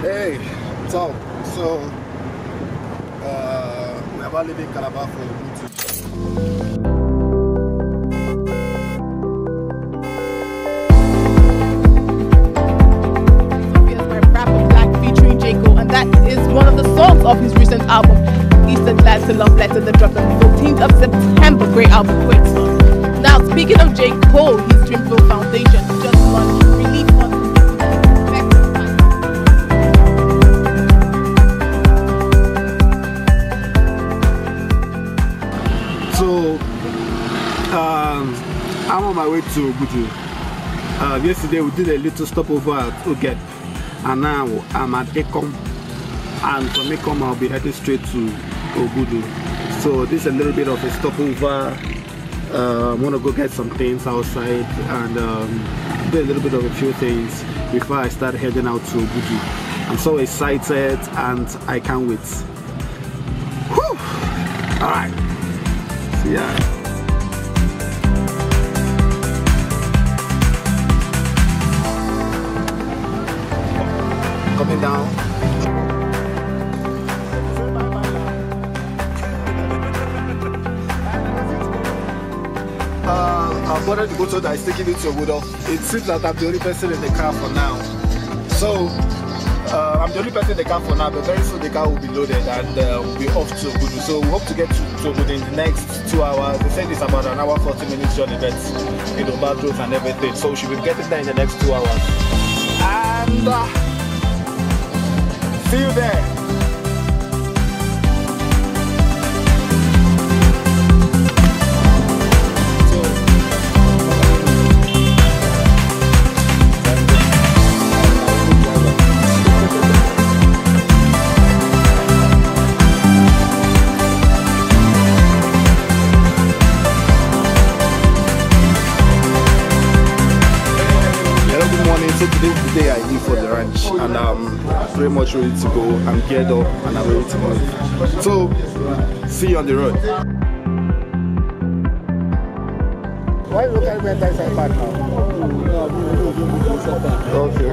Hey, Tom. So, we are about leaving Calabar for Obudu. And that is one of the songs of his recent album, Easter Glad to Love Letter, that dropped on the 14th of September. Great album, great song. Now, speaking of J. Cole, his Dreamville Foundation just launched relief funds. So, I'm on my way to Obudu. Yesterday we did a little stopover at Oged, and now I'm at Ekom, and from Ekom I'll be heading straight to Obudu. So this is a little bit of a stopover. I'm gonna go get some things outside and do a little bit of a few things before I start heading out to Obudu. I'm so excited and I can't wait. Whew. All right, see ya. Coming down. I've boarded the motor that is taking me to Obudu. It seems that I'm the only person in the car for now. So I'm the only person in the car for now, but very soon the car will be loaded and we'll be off to Obudu. So we hope to get to Obudu in the next 2 hours. They said it's about an hour 40 minutes journey, but you know, bad roads and everything. So we should be getting there in the next 2 hours. And see you there. So today is the day I leave for the ranch, and I'm pretty much ready to go. I'm geared up and I'm ready to move. So, see you on the road. Why you look at me that side back now? Okay.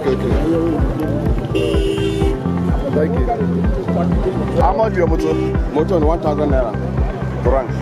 Thank you. How much your motor? Motor on 1,000 naira. Ranch.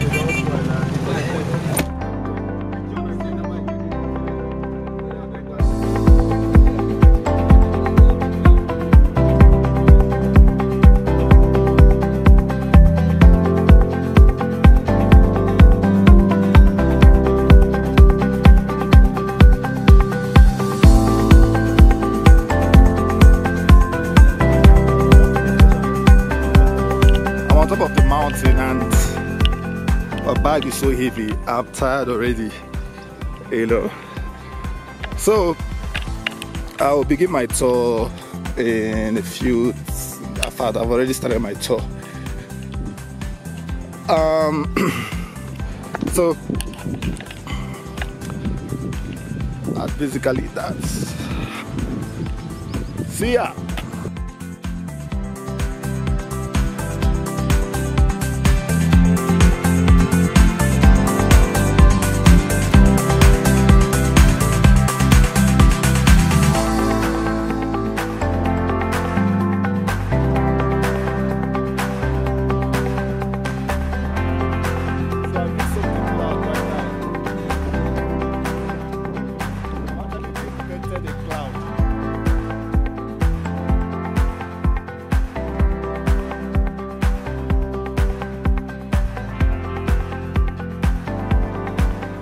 On top of the mountain and my bag is so heavy. I'm tired already, you know. So I will begin my tour in a few. In fact, I've already started my tour. So basically that's. See ya.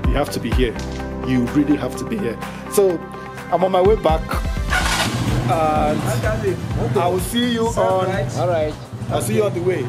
You have to be here. You really have to be here. So I'm on my way back, and I will see you on. All right. I'll see you on the way.